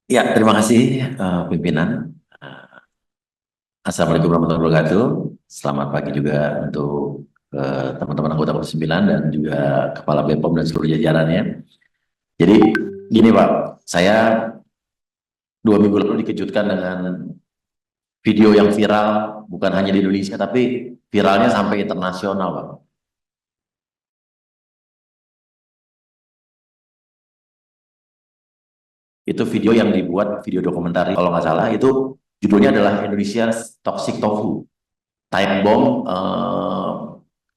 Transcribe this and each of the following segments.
Ya, terima kasih pimpinan. Eh, Assalamualaikum warahmatullahi wabarakatuh. Selamat pagi juga untuk teman-teman anggota Komisi 9 dan juga Kepala BPOM dan seluruh jajarannya. Jadi gini Pak, saya 2 minggu lalu dikejutkan dengan video yang viral, bukan hanya di Indonesia, tapi viralnya sampai internasional Pak. Itu video yang dibuat, video dokumenter, kalau nggak salah, itu judulnya adalah Indonesia Toxic Tofu. Time Bomb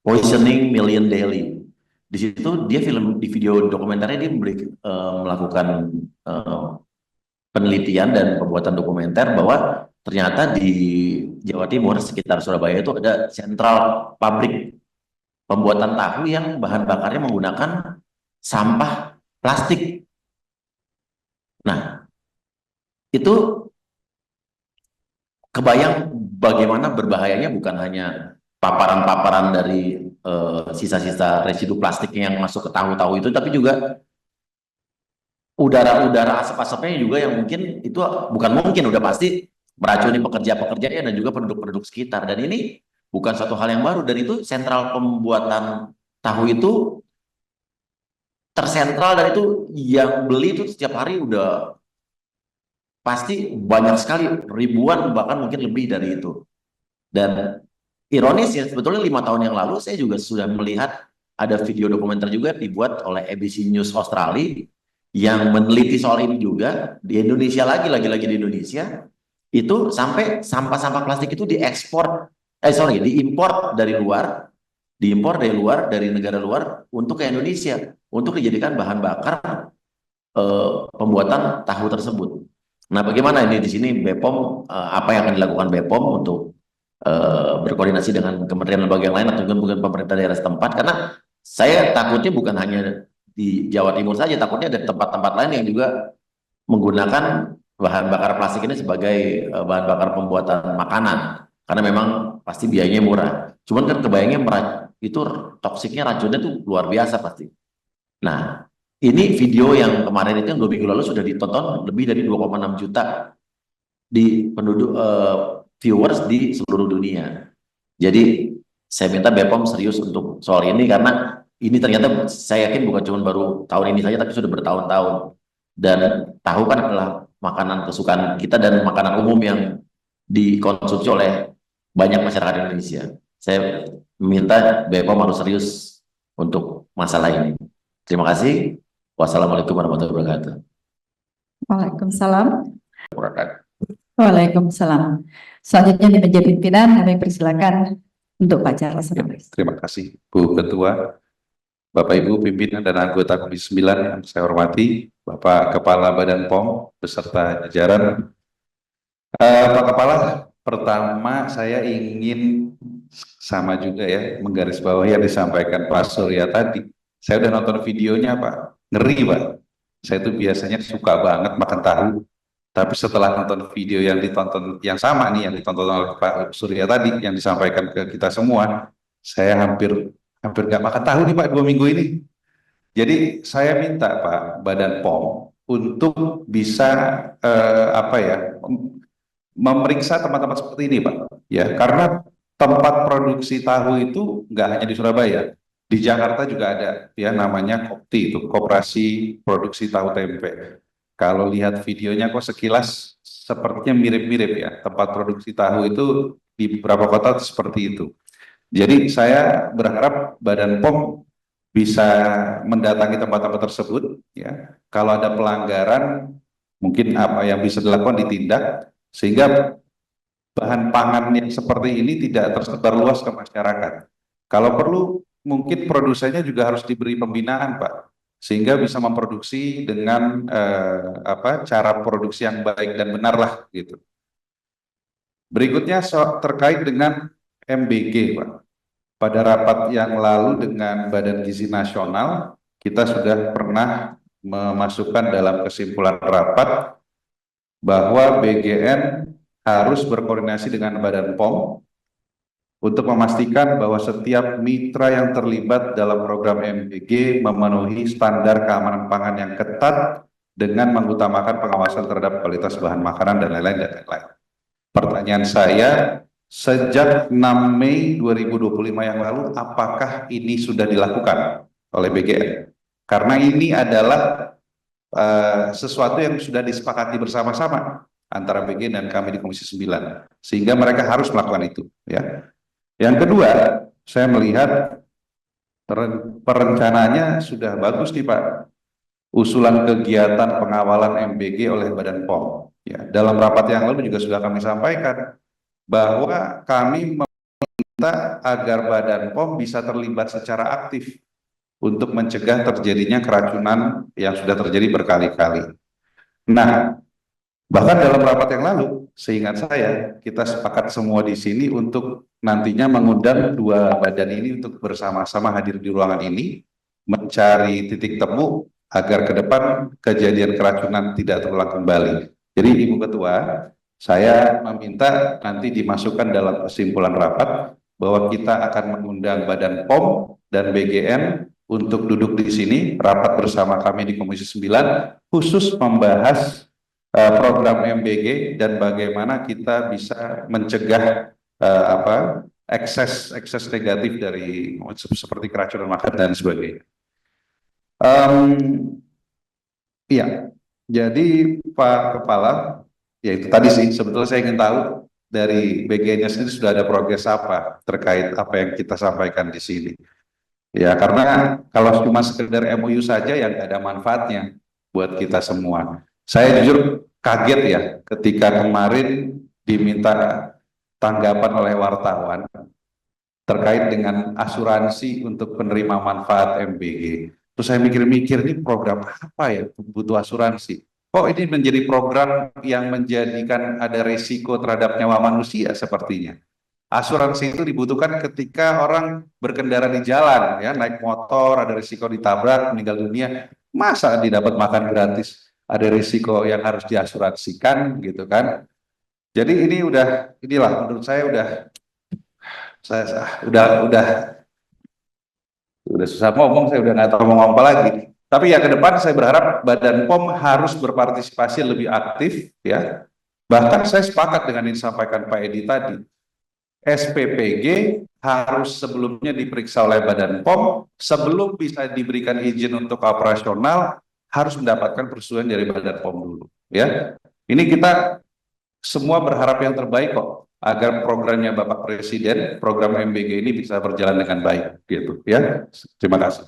Poisoning Million Daily. Di situ dia di video dokumenternya dia melakukan eh, penelitian dan pembuatan dokumenter bahwa ternyata di Jawa Timur sekitar Surabaya itu ada sentral pabrik pembuatan tahu yang bahan bakarnya menggunakan sampah plastik. Nah, itu kebayang bagaimana berbahayanya bukan hanya paparan-paparan dari sisa-sisa residu plastik yang masuk ke tahu-tahu itu, tapi juga udara-udara asap-asapnya juga yang mungkin itu bukan mungkin udah pasti meracuni pekerja-pekerjanya dan juga penduduk-penduduk sekitar. Dan ini bukan suatu hal yang baru dan itu sentral pembuatan tahu itu tersentral dan itu yang beli itu setiap hari udah pasti banyak sekali ribuan bahkan mungkin lebih dari itu. Dan ironis ya, sebetulnya 5 tahun yang lalu saya juga sudah melihat ada video dokumenter juga dibuat oleh ABC News Australia yang meneliti soal ini juga di Indonesia lagi di Indonesia itu sampai sampah-sampah plastik itu diimpor dari luar dari negara luar untuk ke Indonesia untuk dijadikan bahan bakar pembuatan tahu tersebut. Nah, bagaimana ini di sini BPOM apa yang akan dilakukan BPOM untuk berkoordinasi dengan kementerian lembaga yang lain atau mungkin pemerintah daerah setempat karena saya takutnya bukan hanya di Jawa Timur saja, takutnya ada tempat-tempat lain yang juga menggunakan bahan bakar plastik ini sebagai bahan bakar pembuatan makanan karena memang pasti biayanya murah. Cuman kan kebayangnya itu toksiknya racunnya tuh luar biasa pasti. Nah, ini video yang kemarin itu yang 2 minggu lalu sudah ditonton lebih dari 2,6 juta di penduduk viewers di seluruh dunia. Jadi saya minta BPOM serius untuk soal ini karena ini ternyata saya yakin bukan cuma baru tahun ini saja tapi sudah bertahun-tahun dan tahu kan adalah makanan kesukaan kita dan makanan umum yang dikonsumsi oleh banyak masyarakat Indonesia. Saya minta BPOM harus serius untuk masalah ini. Terima kasih. Wassalamualaikum warahmatullahi wabarakatuh. Waalaikumsalam. Waalaikumsalam. Selanjutnya di meja pimpinan kami persilakan untuk Pak Charles. Terima kasih Bu Ketua, Bapak Ibu pimpinan dan anggota Komisi 9 yang saya hormati, Bapak Kepala Badan POM beserta jajaran. Pak Kepala, pertama saya ingin sama juga ya menggarisbawahi yang disampaikan Pak Surya tadi. Saya udah nonton videonya Pak, ngeri Pak. Saya tuh biasanya suka banget makan tahu, tapi setelah nonton video yang ditonton yang sama nih yang ditonton oleh Pak Surya tadi yang disampaikan ke kita semua, saya hampir nggak makan tahu nih Pak 2 minggu ini. Jadi saya minta Pak Badan POM untuk bisa memeriksa tempat-tempat seperti ini Pak. Ya, karena tempat produksi tahu itu nggak hanya di Surabaya, di Jakarta juga ada ya namanya KOPTI itu Koperasi Produksi Tahu Tempe. Kalau lihat videonya kok sekilas sepertinya mirip-mirip ya tempat produksi tahu itu di beberapa kota seperti itu. Jadi saya berharap Badan POM bisa mendatangi tempat-tempat tersebut ya. Kalau ada pelanggaran mungkin apa yang bisa dilakukan ditindak sehingga bahan pangan yang seperti ini tidak tersebar luas ke masyarakat. Kalau perlu mungkin produsennya juga harus diberi pembinaan Pak sehingga bisa memproduksi dengan cara produksi yang baik dan benar lah gitu. Berikutnya terkait dengan MBG Pak. Pada rapat yang lalu dengan Badan Gizi Nasional, kita sudah pernah memasukkan dalam kesimpulan rapat bahwa BGN harus berkoordinasi dengan Badan POM untuk memastikan bahwa setiap mitra yang terlibat dalam program MBG memenuhi standar keamanan pangan yang ketat dengan mengutamakan pengawasan terhadap kualitas bahan makanan dan lain-lain dan lain-lain. Pertanyaan saya, sejak 6 Mei 2025 yang lalu, apakah ini sudah dilakukan oleh BGN? Karena ini adalah sesuatu yang sudah disepakati bersama-sama antara BGN dan kami di Komisi 9, sehingga mereka harus melakukan itu. Ya. Yang kedua, saya melihat perencanaannya sudah bagus nih Pak. Usulan kegiatan pengawalan MBG oleh Badan POM. Ya, dalam rapat yang lalu juga sudah kami sampaikan bahwa kami meminta agar Badan POM bisa terlibat secara aktif untuk mencegah terjadinya keracunan yang sudah terjadi berkali-kali. Nah, bahkan dalam rapat yang lalu, seingat saya, kita sepakat semua di sini untuk nantinya mengundang dua badan ini untuk bersama-sama hadir di ruangan ini, mencari titik temu agar ke depan kejadian keracunan tidak terulang kembali. Jadi Ibu Ketua, saya meminta nanti dimasukkan dalam kesimpulan rapat bahwa kita akan mengundang Badan POM dan BGN untuk duduk di sini, rapat bersama kami di Komisi 9, khusus membahas program MBG dan bagaimana kita bisa mencegah ekses negatif dari seperti keracunan makan dan sebagainya. Iya, jadi Pak Kepala, ya itu tadi sih sebetulnya saya ingin tahu dari BGN-nya sendiri sudah ada progres apa terkait apa yang kita sampaikan di sini. Ya, karena kalau cuma sekedar MOU saja yang nggak ada manfaatnya buat kita semua. Saya jujur kaget ya ketika kemarin diminta tanggapan oleh wartawan terkait dengan asuransi untuk penerima manfaat MBG. Terus saya mikir-mikir, ini program apa ya butuh asuransi? Kok ini menjadi program yang menjadikan ada risiko terhadap nyawa manusia sepertinya? Asuransi itu dibutuhkan ketika orang berkendara di jalan, ya naik motor, ada risiko ditabrak, meninggal dunia. Masa didapat makan gratis? Ada risiko yang harus diasuransikan, gitu kan? Jadi inilah menurut saya udah susah ngomong, saya udah nggak tahu ngomong apa lagi. Tapi ya ke depan saya berharap Badan POM harus berpartisipasi lebih aktif, ya. Bahkan saya sepakat dengan yang disampaikan Pak Edi tadi. SPPG harus sebelumnya diperiksa oleh Badan POM, sebelum bisa diberikan izin untuk operasional harus mendapatkan persetujuan dari Badan POM dulu, ya. Ini kita semua berharap yang terbaik kok agar programnya Bapak Presiden, program MBG ini bisa berjalan dengan baik, gitu, ya. Terima kasih.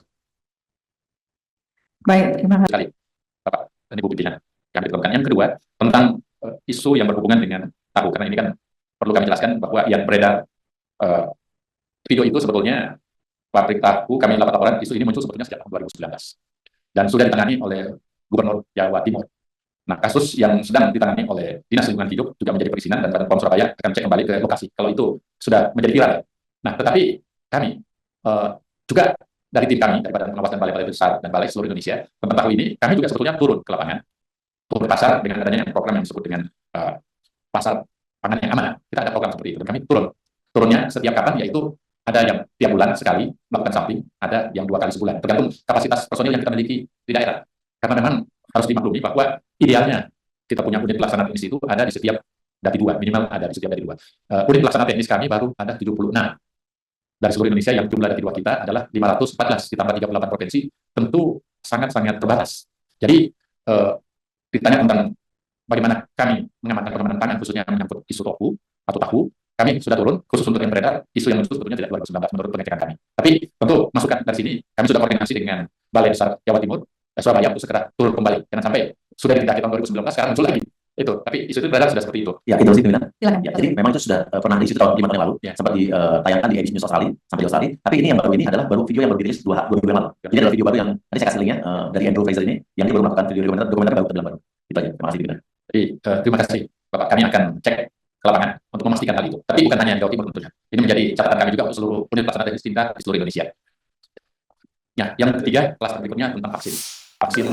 Baik, terima kasih. Sekali, Bapak dan Ibu pimpinan kami temukan. Yang kedua, tentang isu yang berhubungan dengan tahu, karena ini kan perlu kami jelaskan bahwa yang beredar video itu sebetulnya pabrik tahu, kami dapat laporan isu ini muncul sebetulnya sejak tahun 2019 dan sudah ditangani oleh Gubernur Jawa Timur. Nah, kasus yang sedang ditangani oleh Dinas Lingkungan Hidup juga menjadi perizinan dan Badan POM Surabaya akan cek kembali ke lokasi kalau itu sudah menjadi viral. Nah, tetapi kami juga dari tim kami, dari Badan Pengawas dan Balai Besar dan Balai seluruh Indonesia, tentang tahu ini, kami juga sebetulnya turun ke lapangan, turun ke pasar dengan adanya program yang disebut dengan pasar pangan yang aman. Kita ada program seperti itu. Dan kami turunnya setiap kapan, yaitu ada yang tiap bulan sekali melakukan sampling, ada yang 2 kali sebulan, tergantung kapasitas personil yang kita miliki di daerah. Karena memang harus dimaklumi bahwa idealnya kita punya unit pelaksana teknis itu ada di setiap Dadi 2, minimal ada di setiap Dadi 2. Unit pelaksana teknis kami baru ada 76 dari seluruh Indonesia, yang jumlah Dadi 2 kita adalah 514 ditambah 38 provinsi, tentu sangat-sangat terbatas. Jadi ditanya tentang bagaimana kami mengamankan pengaman pangan khususnya menyangkut isu tofu atau tahu, kami sudah turun khusus untuk yang beredar. Isu yang muncul sebetulnya tidak 2019 menurut pengecekan kami. Tapi tentu masukan dari sini kami sudah koordinasi dengan Balai Besar Jawa Timur Surabaya untuk segera turun kembali. Jangan sampai sudah ditindaki tahun 2019 sekarang muncul lagi. Itu, tapi isu itu beredar sudah seperti itu. Ya, itu sih pimpinan. Silakan. Ya, jadi memang itu sudah pernah diisi tahun 5 tahun yang lalu, Ya. sempat ditayangkan di edisi News Australia sampai di Australia. Tapi ini yang baru ini adalah baru video yang baru dirilis 2 minggu yang lalu. Jadi adalah video baru yang tadi saya kasih linknya dari Andrew Fraser ini, yang dia baru melakukan video dokumenter baru terbilang baru. Itu aja. Terima kasih pimpinan. Jadi terima kasih Bapak. Kami akan cek ke lapangan untuk memastikan hal itu. Tapi bukan hanya Jawa Timur tentunya. Ini menjadi catatan kami juga untuk seluruh unit pelaksana teknis tindak di seluruh Indonesia. Ya, yang ketiga, kelas berikutnya tentang vaksin. Vaksin